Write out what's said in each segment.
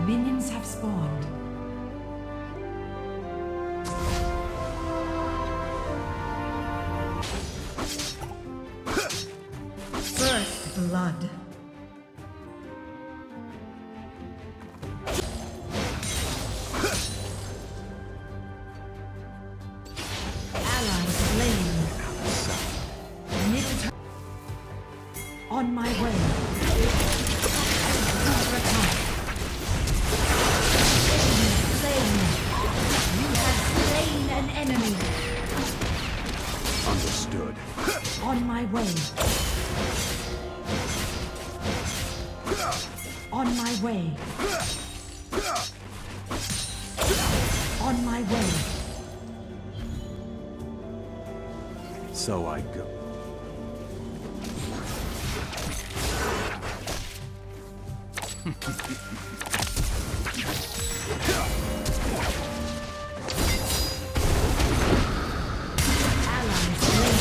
Minions have spawned. First blood. Allies slain. Middle turret. On my way. Under attack. Slain. You have slain an enemy. Understood. On my way. On my way. On my way. So I go. Allies slain.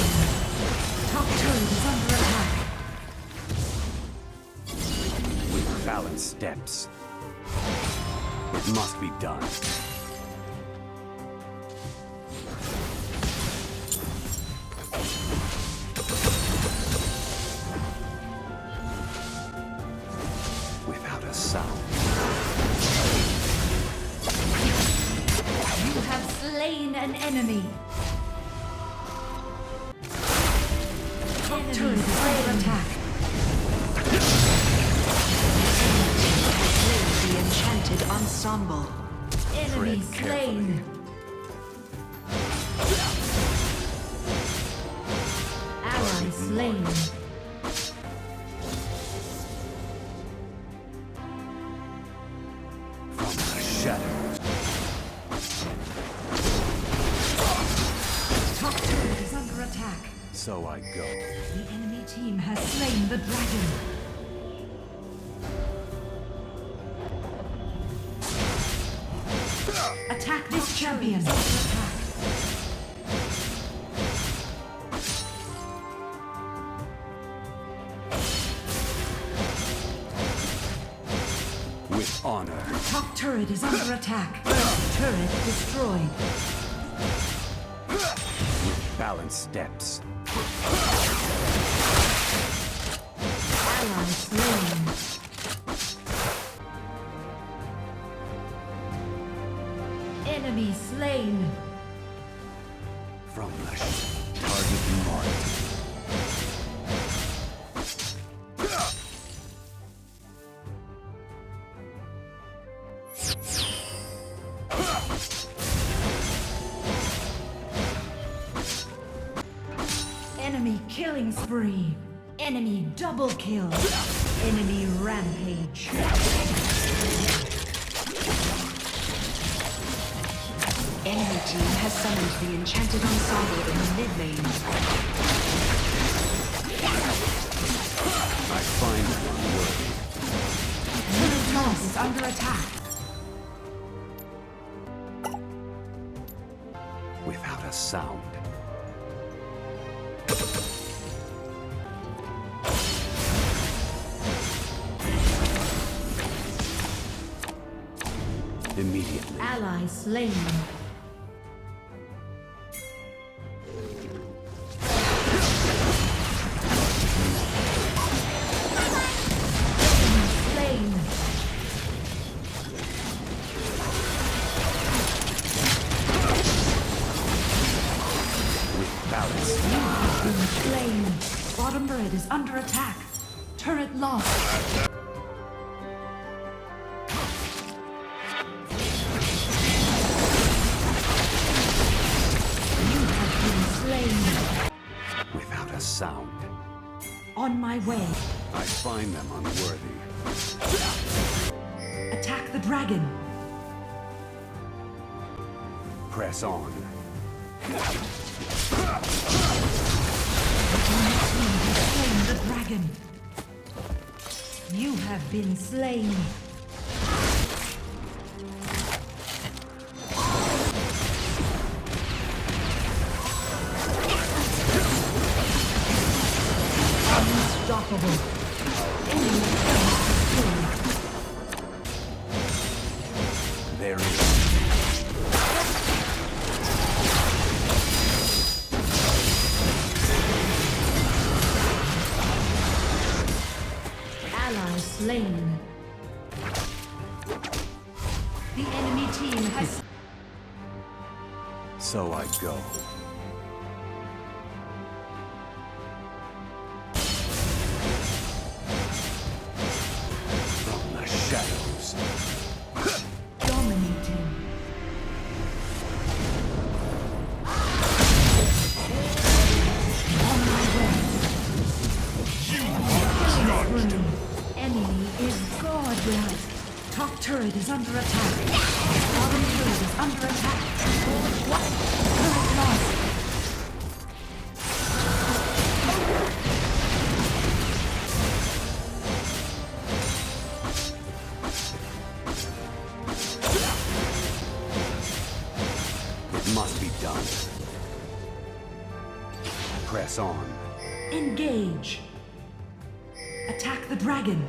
Top turret is under attack. With balanced steps. It must be done. Without a sound. You have slain an enemy. Top turret is under attack. The enchanted ensemble. Enemy Tread slain. Ally slain. From the shadows. Top turret is under attack. So I go. The enemy team has slain the dragon. Attack this champion. Attack. With honor. Top turret is under attack. Turret destroyed. With balanced steps. Ally slain. Enemy slain. From the target marked. Enemy killing spree. Enemy double kill. Enemy rampage. Enemy team has summoned the enchanted ensemble in the mid lane. I find them unworthy. Middle toss is under attack. Without a sound. Immediately. Ally slain. Slain. With balance. Slain. Bottom turret is under attack. Turret lost. You have been slain. Without a sound. On my way. I find them unworthy. Attack the dragon. Press on. Slain the dragon. You have been slain. Unstoppable. Enemy killing. The enemy team has... So I go. From the shadows. Dominating. On my way. Enemy is godlike. Top turret is under attack. Bottom turret is under attack. What? Turret lost. It must be done. Press on. Engage. Attack the dragon.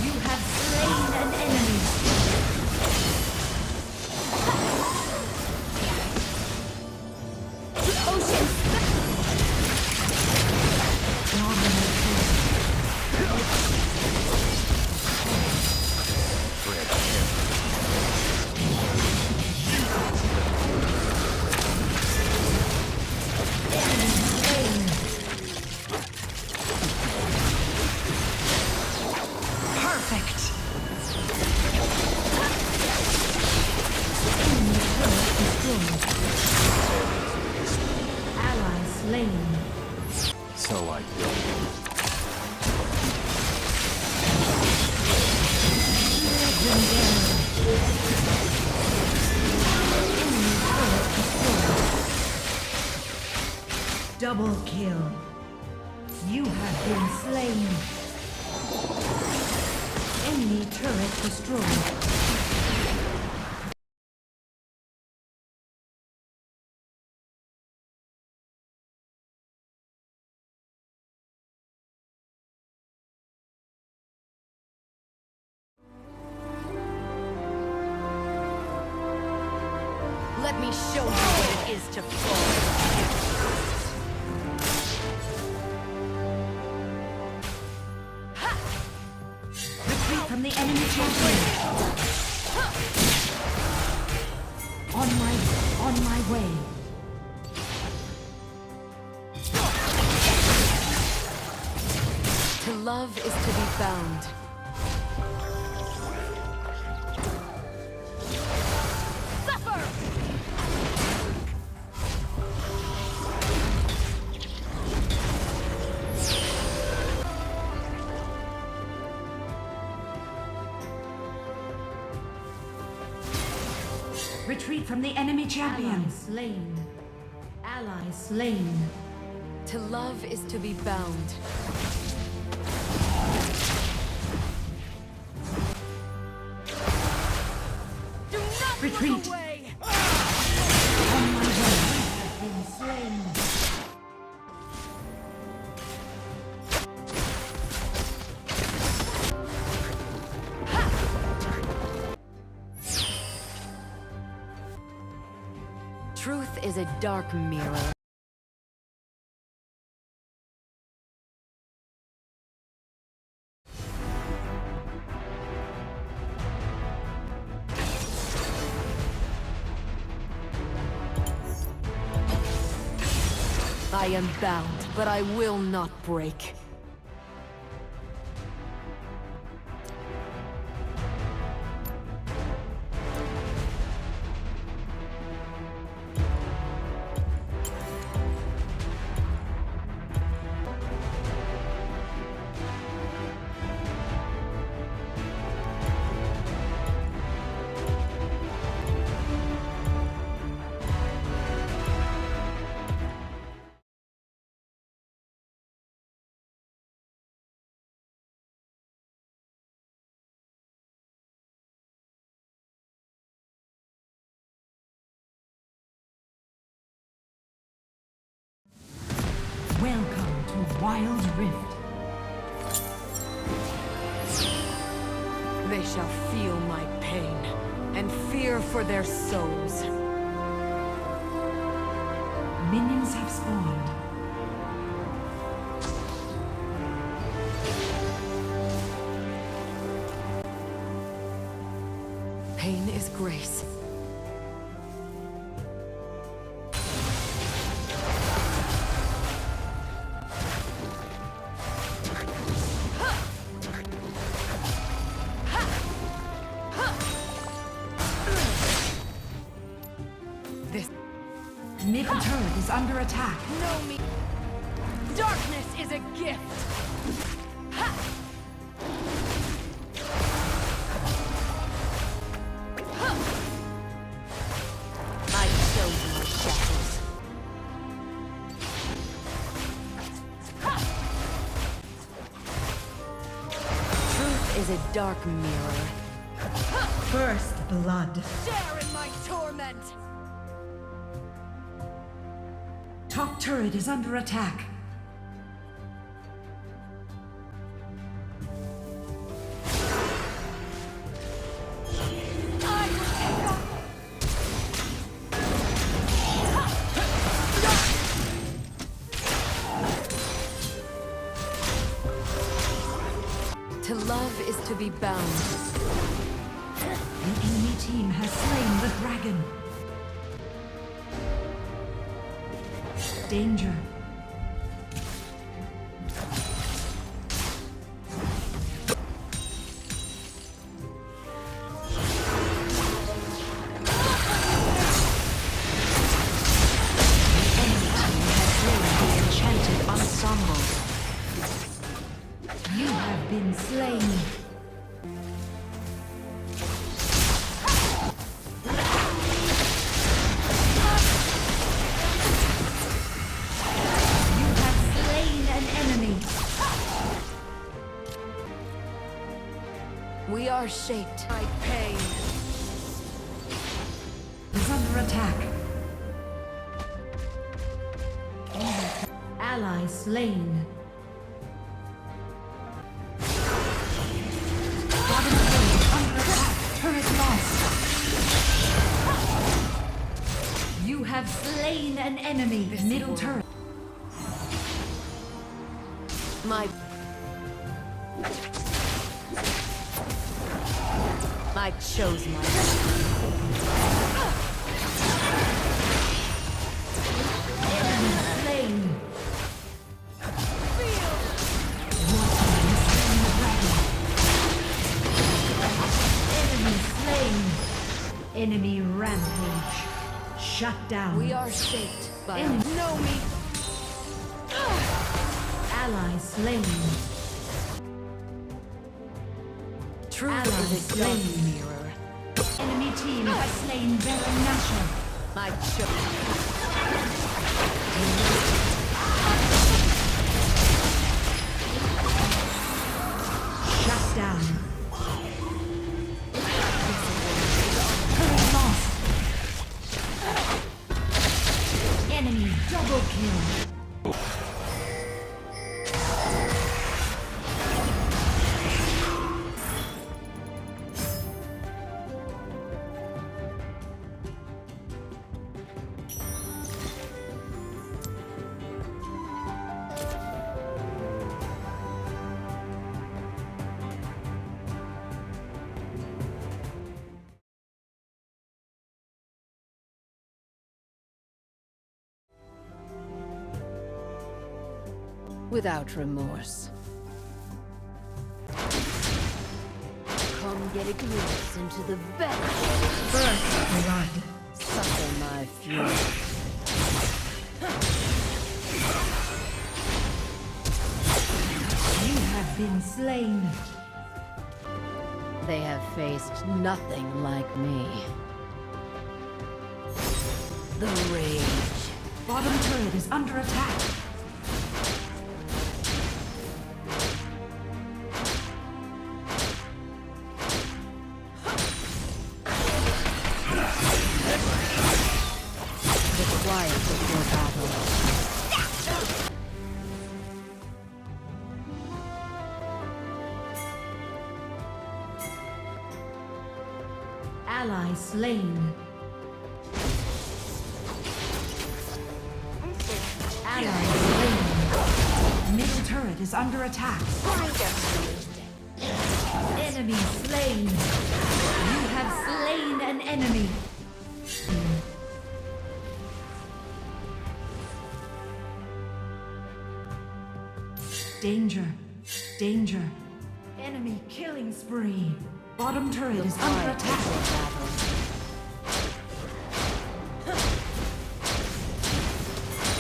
You have slain an enemy. So I go. Double kill. You have been slain. Enemy turret destroyed. Let me show you what it is to fall. Retreat from the enemy champion. On my way. To love is to be bound. Retreat from the enemy champion. Ally slain. Ally slain. To love is to be bound. Do not retreat. Look away. On my way. Have been slain. Truth is a dark mirror. I am bound, but I will not break. Welcome to Wild Rift. They shall feel my pain and fear for their souls. Minions have spawned. Pain is grace. Middle turret is under attack. Know me. Darkness is a gift. Ha! Ha! I chose my shadows. Ha! Truth is a dark mirror. First blood. Share in my torment. Top turret is under attack. To love is to be bound. An enemy team has slain the dragon. Danger. You have been slain. You have slain an enemy. We are shaped by pain. Is under attack. Ally slain. Bottom turret is under attack. Turret lost. You have slain an enemy. Middle turret. I chose my Enemy slain. Enemy slain. Enemy rampage. Shut down. We are shaped by Enemy. Know me. Ally slain. Truth Ally is a dark slain. mirror. Enemy team has slain Baron Nashor. My choice. Shut down. Turret lost. Enemy double kill. Without remorse. Come get a glimpse into the battle. First blood. Suffer my fury. You have been slain. They have faced nothing like me. The rage. Bottom turret is under attack. The quiet before battle. Ally slain. is under attack. Find Enemy slain. You have slain an enemy. Danger. Danger. Enemy killing spree. Bottom turret is under attack.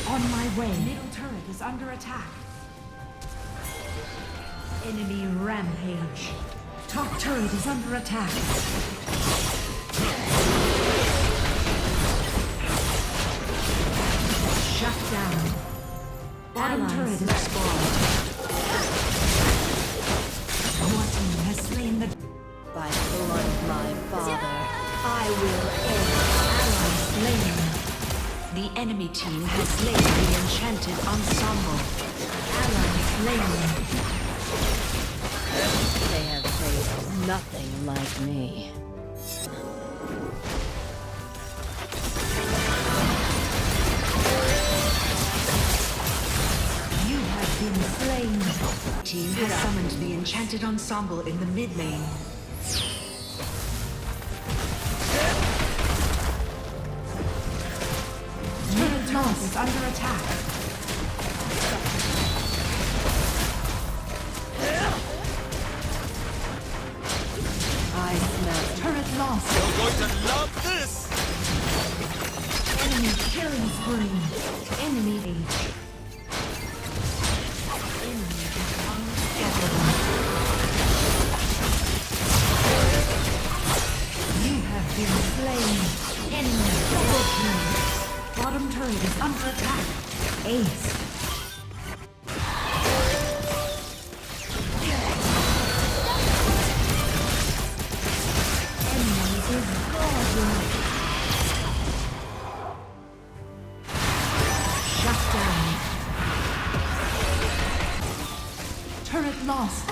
On my way. Middle turret is under attack. Enemy rampage. Top turret is under attack. Shut down. Bottom turret is spawned. Your team has slain the... by the blood of my father, I will end. Ally slain. The enemy team has slain the enchanted ensemble. Ally slain. They have faced nothing like me. You have been slain. Team has summoned the enchanted ensemble in the mid lane. Turret loss is under attack. I smell Turret loss. You're going to love this! Enemy killing spree. Enemy age. Enemy is unstoppable. You have been slain. Enemy double kill. Bottom turret is under attack. Ace. Enemy is godlike. Shut down. Turret lost.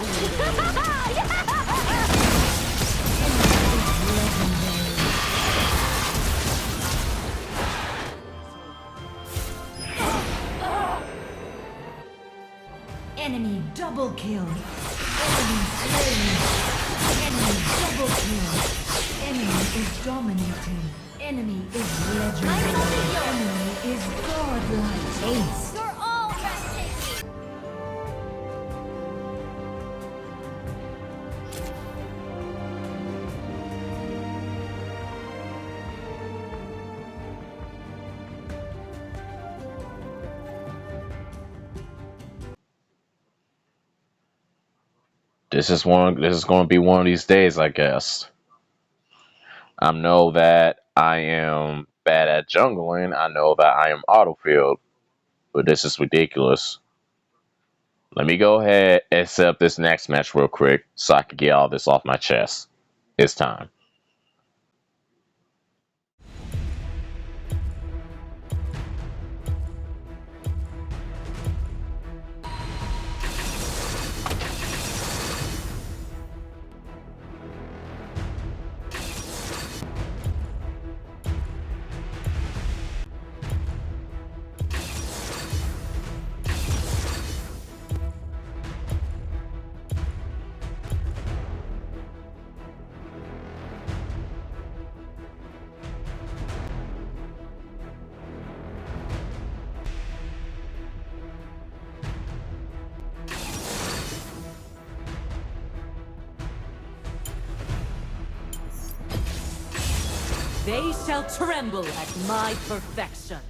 Enemy double kill. Enemy slain. Enemy double kill. Enemy is dominating. Enemy is legendary. Enemy is godlike. Ace. You're all breathtaking! This is going to be one of these days, I guess. I know that I am bad at jungling. I know that I am autofilled, but this is ridiculous. Let me go ahead and set up this next match real quick so I can get all this off my chest. It's time. They shall tremble at my perfection.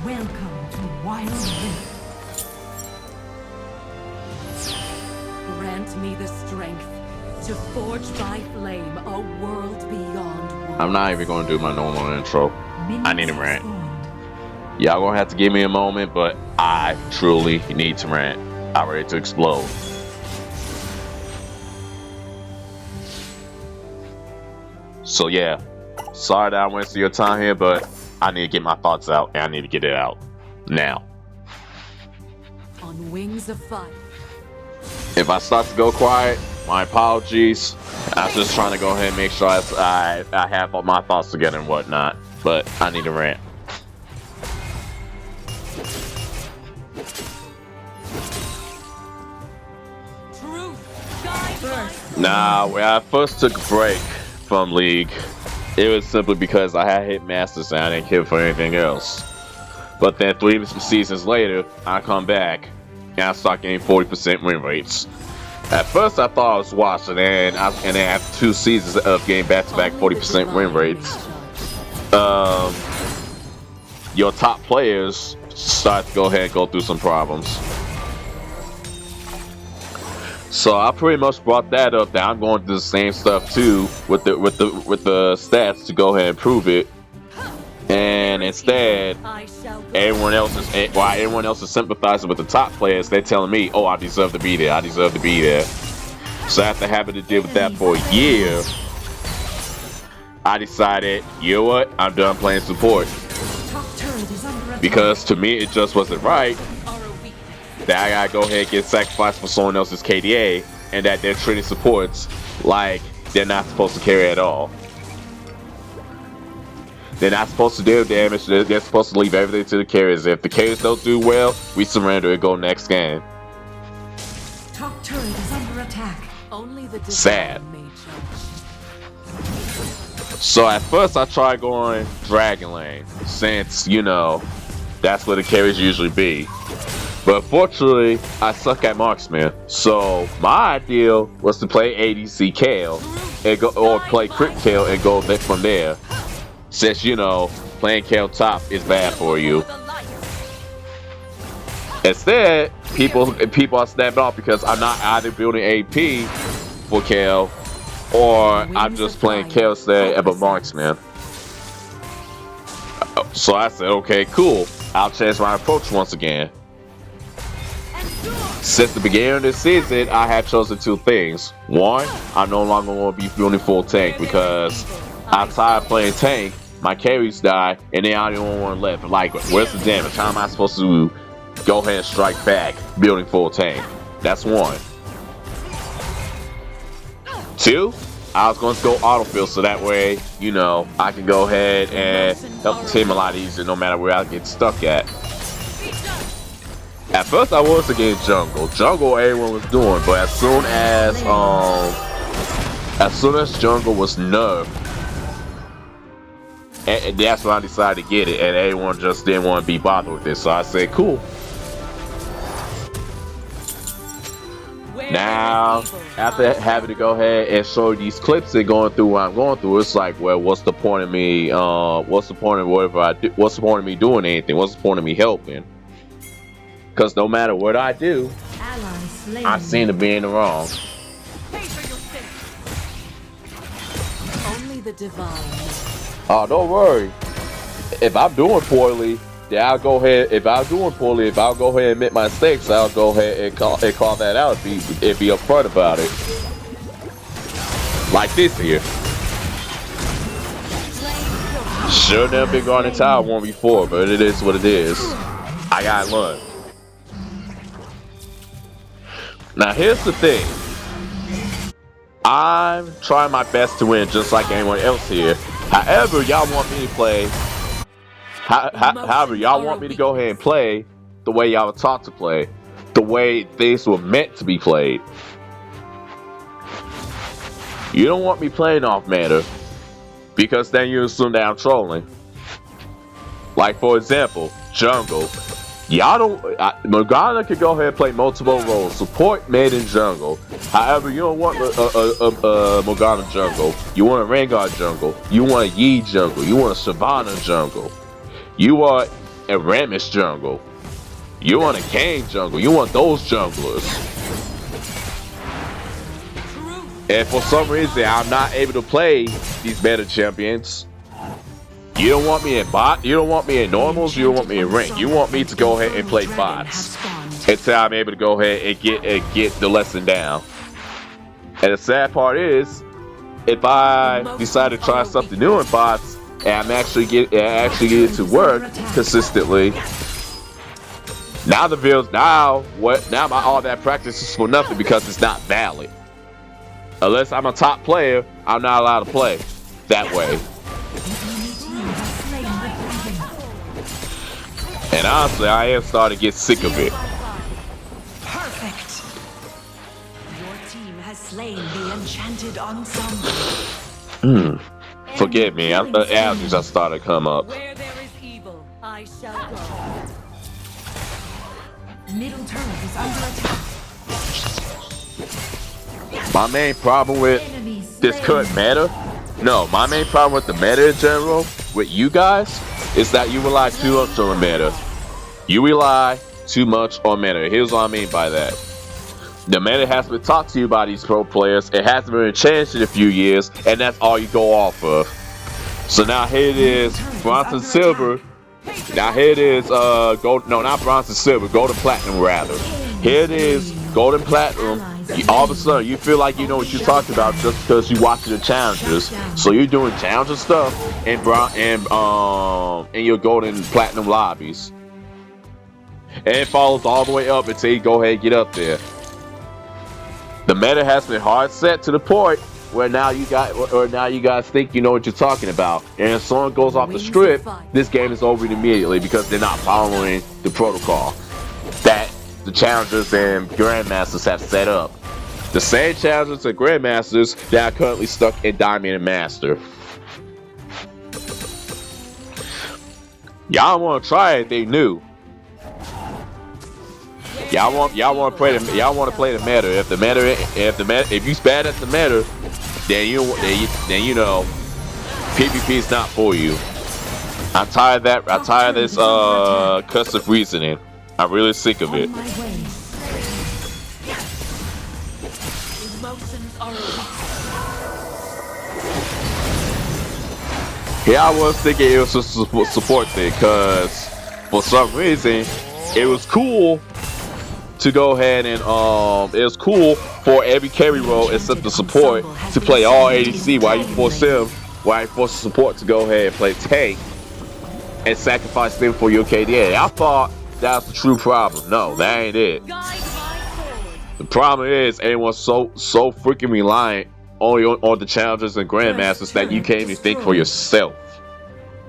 Welcome to Wild Rift. Grant me the strength To forge by flame a world beyond worlds. I'm not even gonna do my normal intro. I need a Minions rant. spawned. Y'all gonna have to give me a moment, but I truly need to rant. I'm ready to explode. So yeah, sorry that I wasted your time here, but I need to get my thoughts out, and I need to get it out now. On wings of fire. If I start to go quiet, my apologies. I'm just trying to go ahead and make sure I have all my thoughts together and whatnot, but I need to rant. Truth. Guide my Nah, when I first took a break from League, it was simply because I had hit Masters and I didn't care for anything else. But then 3 seasons later, I come back and I start getting 40% win rates. At first I thought I was washed, and then after 2 seasons of getting back-to-back 40% win rates, your top players start to go ahead and go through some problems. So I pretty much brought that up that I'm going to do the same stuff too with the stats to go ahead and prove it. And instead, I shall go. everyone else is sympathizing with the top players. They're telling me, "Oh, I deserve to be there. I deserve to be there." So after having to deal with that for a year, I decided, you know what? I'm done playing support Top turret is under attack. because to me it just wasn't right Are a weakness. that I gotta go ahead and get sacrificed for someone else's KDA, and that they're treating supports like they're not supposed to carry at all. They're not supposed to deal damage. They're supposed to leave everything to the carriers. If the carriers don't do well, we surrender and go next game. Top turret is under attack. Only the divine Sad. may judge. So at first I tried going Dragon Lane, since, you know, that's where the carriers usually be. But fortunately, I suck at marksman. So my idea was to play ADC Kale and go, or play Crit Kale and go from there. Since, you know, playing Kale top is bad for you. The light. Instead, people are snapping off because I'm not either building AP for Kale, or I'm just playing Kale instead of a marksman. So I said, okay, cool. I'll change my approach once again. Since the beginning of this season, I have chosen 2 things. One, I no longer want to be building full tank because I'm tired of playing tank. My carries die, and then I don't want one left. Like, where's the damage? How am I supposed to go ahead and strike back building full tank? That's 1. 2, I was going to go autofill so that way, you know, I can go ahead and help the team a lot easier no matter where I get stuck at. At first I was against jungle. Jungle everyone was doing, but as soon as jungle was nerfed, and that's when I decided to get it, and everyone just didn't want to be bothered with it, so I said, cool. Now, after having to go ahead and show these clips and going through what I'm going through, it's like, well, what's the point of me? What's the point of whatever I do? What's the point of me doing anything? What's the point of me helping? Because no matter what I do, Ally slain. I seem to be in the wrong. Pay for your sins. Only the divine. Oh, don't worry. If I'm doing poorly, then I'll go ahead. If I'm doing poorly, if I'll go ahead and admit my mistakes, I'll go ahead and call that out and be upfront about it. Like this here. Sure, never been going to tower one before, but it is what it is. I gotta learn. Now here's the thing. I'm trying my best to win just like anyone else here. However, y'all want me to play. However, y'all want me to go ahead and play the way y'all were taught to play. The way things were meant to be played. You don't want me playing off matter, because then you assume that I'm trolling. Like, for example, jungle. Y'all don't. Morgana can go ahead and play multiple roles. Support, mid, and jungle. However, you don't want Morgana jungle. You want a Rengar jungle. You want a Yi jungle. You want a Shyvana jungle. You want a Rammus jungle. You want a Kane jungle. You want those junglers. Truth. And for some reason, I'm not able to play these meta champions. You don't want me in bot. You don't want me in normals. You don't want me in rank. You want me to go ahead and play bots until I'm able to go ahead and get the lesson down. And the sad part is, if I decide to try something new in bots and I'm actually get it to work consistently, now the builds now my all that practice is for nothing because it's not valid. Unless I'm a top player, I'm not allowed to play that way. And honestly, I am starting to get sick of it. Perfect. Your team has slain the enchanted ensemble. Forgive me, the allergies just started to come up. Where there is evil, I shall go. Middle turret is under attack. My main problem with this current meta, my main problem with the meta in general, with you guys, is that you rely too much on the meta. You rely too much on meta. Here's what I mean by that. The meta has been taught to you by these pro players. It hasn't been changed in a few years, and that's all you go off of. So now here it is, bronze and silver. Now here it is, gold. No, not bronze and silver. Gold and platinum rather. Here it is, gold and platinum. All of a sudden, you feel like you know what you're talking about just because you watching the challenges. So you're doing challenger stuff in your gold and platinum lobbies, and it follows all the way up until you go ahead and get up there. The meta has been hard set to the point where now you guys think you know what you're talking about, and if someone goes off the strip, this game is over immediately because they're not following the protocol that the challengers and grandmasters have set up. The same challengers and grandmasters that are currently stuck in Diamond and Master. Y'all want to try anything new? Y'all want to play the meta. If you bad at the meta, then you know PvP is not for you. I'm tired of that. I'm tired of this cursive reasoning. I'm really sick of it. Yeah, I was thinking it was a support thing because for some reason it was cool to go ahead and it was cool for every carry role except the support to play all ADC while you force the support to go ahead and play tank and sacrifice them for your KDA. I thought that's the true problem. No, that ain't it. The problem is everyone's so freaking reliant only on the challengers and grandmasters that you can't even think for yourself.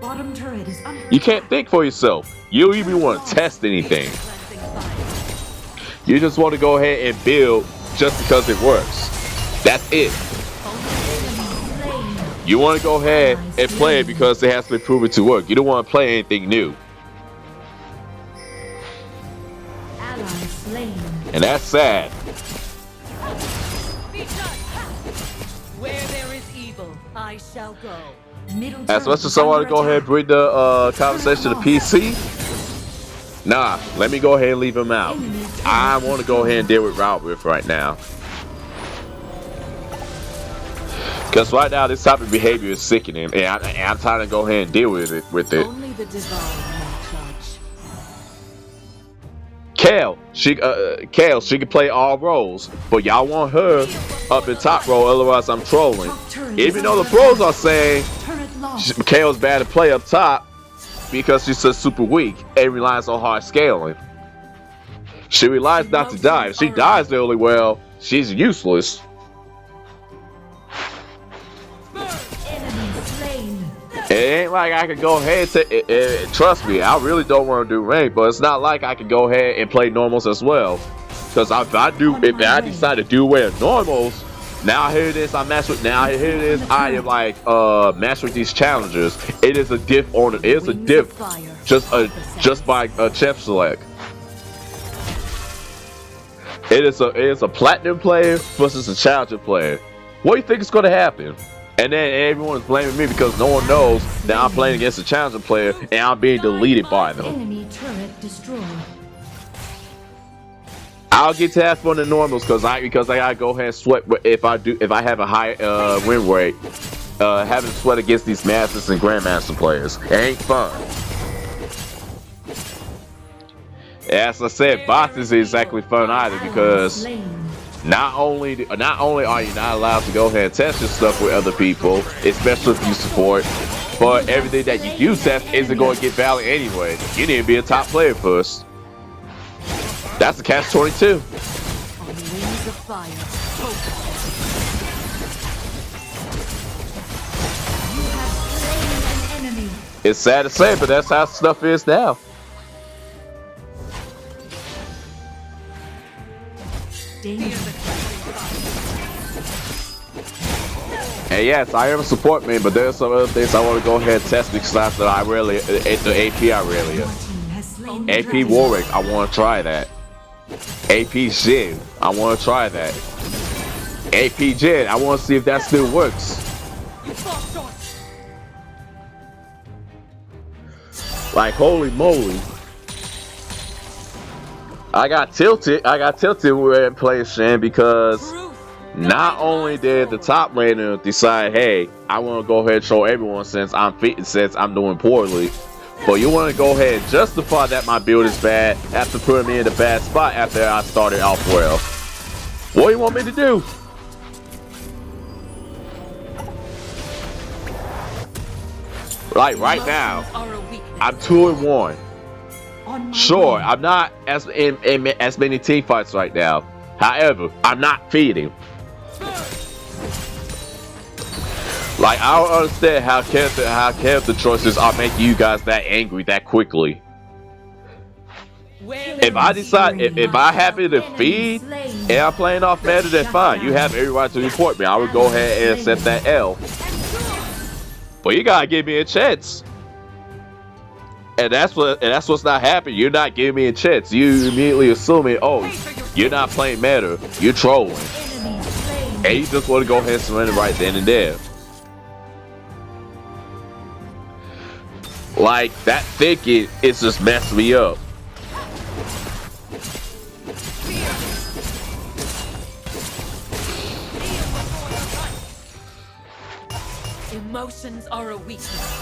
Bottom turret is under You can't think for yourself. You don't even want to test anything. You just want to go ahead and build just because it works. That's it. You want to go ahead and play it because it has been proven to work. You don't want to play anything new. And that's sad. Where there is evil, I shall go. As much as I want to go ahead and bring the conversation to PC, nah, let me go ahead and leave him out. I want to go ahead and deal with Robert right now. Because right now, this type of behavior is sickening, and I'm trying to go ahead and deal with it. Only the divine may judge. Kale, she can play all roles, but y'all want her up in top role, otherwise I'm trolling. Even though the pros are saying Kale's bad to play up top because she's just super weak and relies on hard scaling. She relies not to die. If she dies really well, she's useless. It ain't like I can go ahead and trust me, I really don't want to do rank, but it's not like I can go ahead and play normals as well. Because if I decide to do away with normals, now here it is, I am like match with these challengers. It is a diff on it. It is a diff just by chef select. It is a platinum player versus a challenger player. What do you think is going to happen? And then everyone's blaming me because no one knows that I'm playing against a challenger player and I'm being deleted by them. enemy turret destroyed. I'll get to that for the normals because I gotta go ahead and sweat if I have a high win rate. Having to sweat against these masters and grandmaster players, it ain't fun. As I said, bots isn't exactly fun either because not only are you not allowed to go ahead and test your stuff with other people, especially if you support, but everything that you do test isn't going to get valid anyway. You need to be a top player first. That's the catch-22. On the wings of fire, focus. You have slain an enemy. It's sad to say, but that's how stuff is now. Danger. And yes, I am a support man, but there's some other things I want to go ahead and test because that I really, the AP I really Your team has slain the AP dragon. Warwick, I want to try that. AP Jin, I want to try that. AP Jin, I want to see if that still works. Like, holy moly. I got tilted when we were playing Shen because not only did the top laner decide, hey, I want to go ahead and show everyone since I'm doing poorly, but you want to go ahead and justify that my build is bad after putting me in a bad spot after I started off well. What do you want me to do? Like right now, I'm 2-1. On my Sure, way. I'm not as in as many team fights right now. However, I'm not feeding. Like, I don't understand how character choices are making you guys that angry that quickly. If I decide, if I happen to feed and I'm playing off meta, then fine. You have every right to report me. I would go ahead and accept that L. But you gotta give me a chance. And that's what's not happening. You're not giving me a chance. You immediately assuming, oh, you're not playing meta. You're trolling. Enemy slain. And you just want to go ahead and surrender right then and there. Like, that thinking is just messing me up. Emotions are a weakness.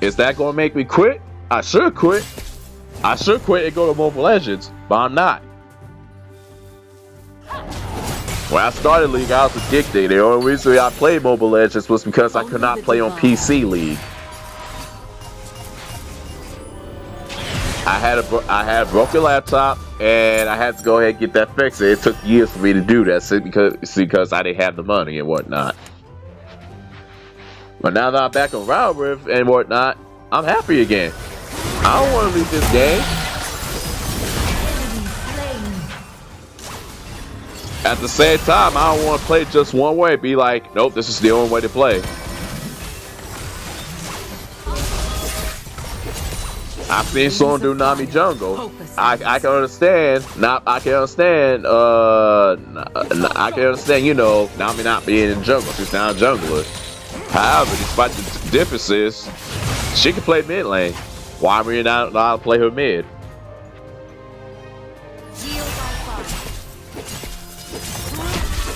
Is that gonna make me quit? I should quit. I should quit and go to Mobile Legends, but I'm not. When I started League, I was addicted. The only reason I played Mobile Legends was because I could not play on PC League. I had a broken laptop, and I had to go ahead and get that fixed. It took years for me to do that because I didn't have the money and whatnot. But now that I'm back on Round Rift and whatnot, I'm happy again. I don't want to leave this game. At the same time, I don't want to play just one way. Be like, nope, this is the only way to play. I've seen someone do Nami jungle. I can understand. I can understand. You know, Nami not being in jungle. She's not a jungler. However, despite the differences, she can play mid lane. Why are we not allowed to play her mid?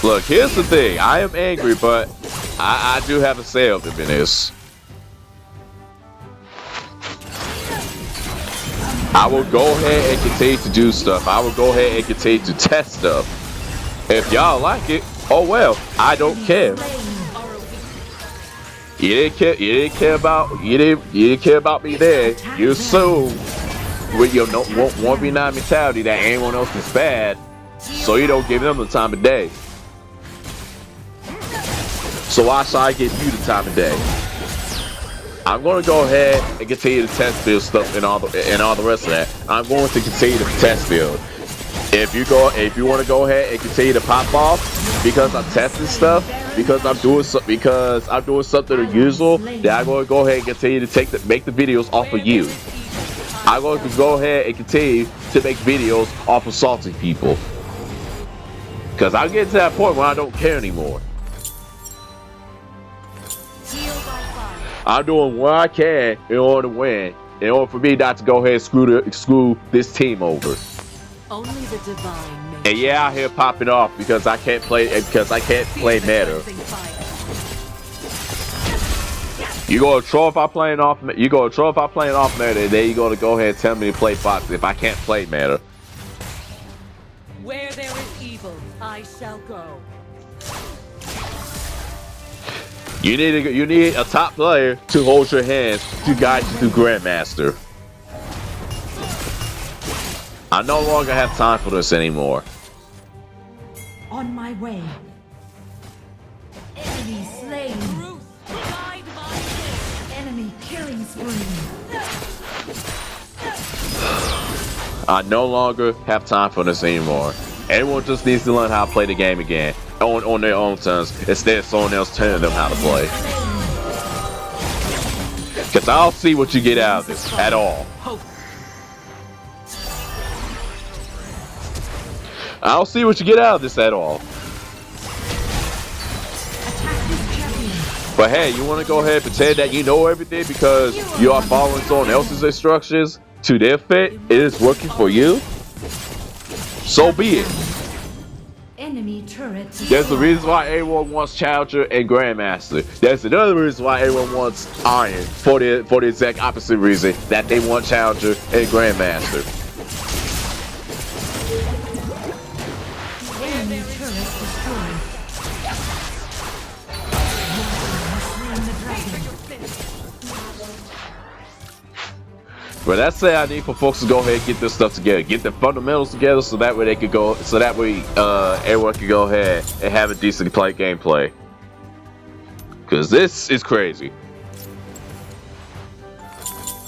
Look, here's the thing. I am angry, but I do have a say of in this. I will go ahead and continue to do stuff. I will go ahead and continue to test stuff. If y'all like it, oh well. I don't care. You didn't care about me there. You assume with your 1v9 mentality that anyone else is bad, so you don't give them the time of day. So why should I give you the time of day? I'm going to go ahead and continue to test build stuff and all the rest of that. I'm going to continue to test build. If you want to go ahead and continue to pop off because I'm testing stuff, because I'm doing something unusual, then I'm going to go ahead and continue to make the videos off of you. I'm going to go ahead and continue to make videos off of salty people. Because I'm getting to that point where I don't care anymore. I'm doing what I can in order to win, in order for me not to go ahead and screw this team over. Only the divine may. And yeah, out here popping off because I can't play meta. You gonna troll if I playing off meta, and then you gonna go ahead and tell me to play box if I can't play meta. Where there is evil, I shall go. You need a top player to hold your hands to guide you through Grandmaster. I no longer have time for this anymore. On my way. Enemy slain. Guide my way. Enemy killing spree. I no longer have time for this anymore. Everyone just needs to learn how to play the game again on their own terms instead of someone else telling them how to play. Because I don't see what you get out of this at all. I don't see what you get out of this at all. But hey, you want to go ahead and pretend that you know everything because you are following someone else's instructions to their fit? It is working for you? So be it. Enemy turret. There's a reason why everyone wants Challenger and Grandmaster. There's another reason why everyone wants Iron for the exact opposite reason that they want Challenger and Grandmaster. Enemy turret destroyed. Slain the dragon. But that's it. I need for folks to go ahead and get this stuff together, get the fundamentals together, so that way they could go, so that way everyone can go ahead and have a decent gameplay. Cause this is crazy.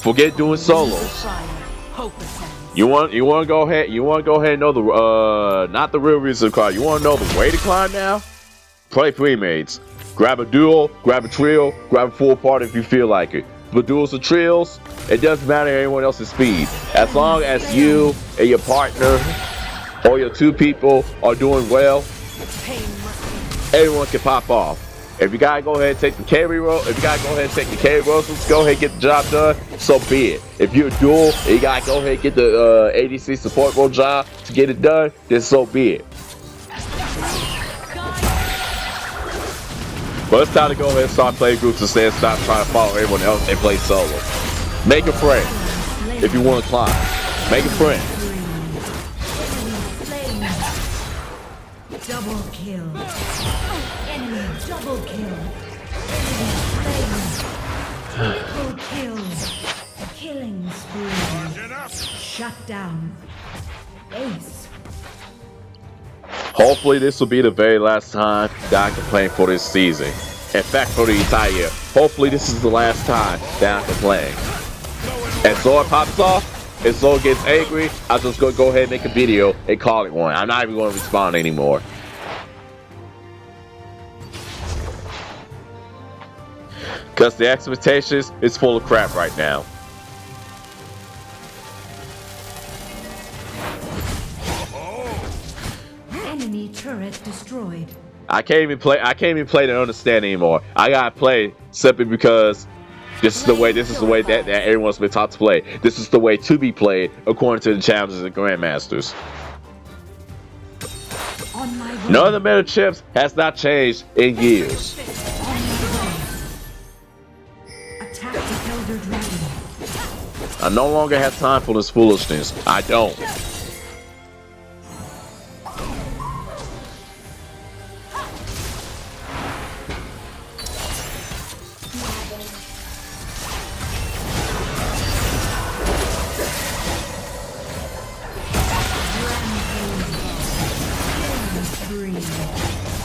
Forget doing solos. You want to go ahead and know the not the real reason to climb. You want to know the way to climb now? Play pre-mates. Grab a duo, grab a trio, grab a full party if you feel like it. But duels or trios, it doesn't matter anyone else's speed. As long as you and your partner or your two people are doing well, everyone can pop off. If you gotta go ahead and take the carry role, let's go ahead and get the job done, so be it. If you're a duel and you gotta go ahead and get the ADC support role job to get it done, then so be it. But it's time to go ahead and start playing groups instead of stop trying to follow everyone else and play solo. Make a friend if you want to climb. Make a friend. Double kill. Enemy double kill. Enemy slain. Triple kill. Killing spree. Shut down. Ace. Hopefully this will be the very last time that I can play for this season. In fact, for the entire year. Hopefully this is the last time that I can play. And Zord pops off, and Zord gets angry, I'm just going to go ahead and make a video and call it one. I'm not even going to respond anymore. Because the expectations is full of crap right now. Enemy turret destroyed. I can't even play to understand anymore. I gotta play simply because this is the way that everyone's been taught to play. This is the way to be played according to the challenges and grandmasters. On my way. None of the meta chips has not changed in years. Attack the elder dragon. I no longer have time for this foolishness. I don't.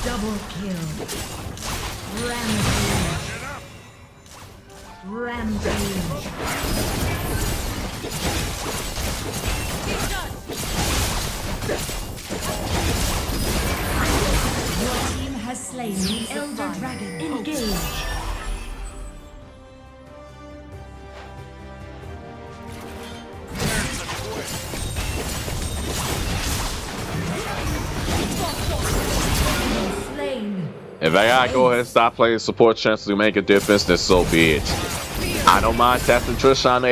Double kill. Rampage. Rampage. Your team has slain the elder dragon. Engage. Slain. If I gotta go ahead and stop playing support chances to make a difference, then so be it. I don't mind testing Trishana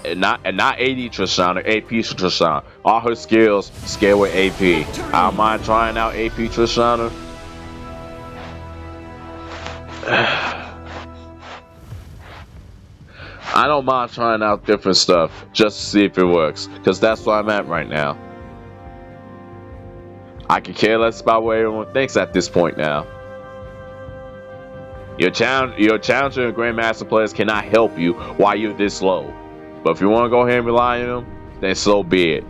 80, not 80 Trishana, AP Trishana. All her skills scale with AP. I don't mind trying out AP Trishana. I don't mind trying out different stuff just to see if it works, because that's where I'm at right now. I can care less about what everyone thinks at this point now. Your challenger and grandmaster players cannot help you while you're this low. But if you want to go ahead and rely on them, then so be it.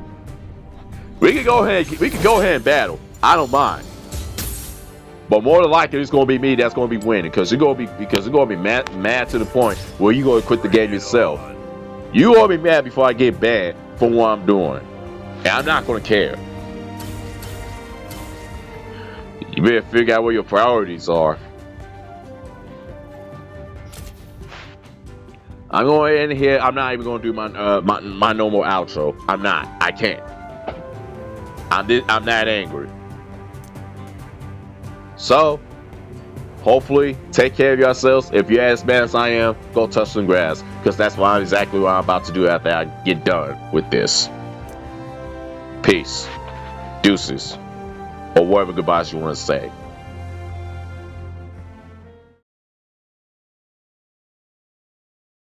We can go ahead and battle. I don't mind. But more than likely, it's gonna be me that's gonna be winning, because you're gonna be mad to the point where you're gonna quit the game yourself. You gonna be mad before I get banned for what I'm doing, and I'm not gonna care. You better figure out where your priorities are. I'm going in here. I'm not even gonna do my my normal outro. I'm not. I can't. I'm that angry. So, hopefully, take care of yourselves. If you're as bad as I am, go touch some grass, because that's exactly what I'm about to do after I get done with this. Peace. Deuces. Or whatever goodbyes you want to say.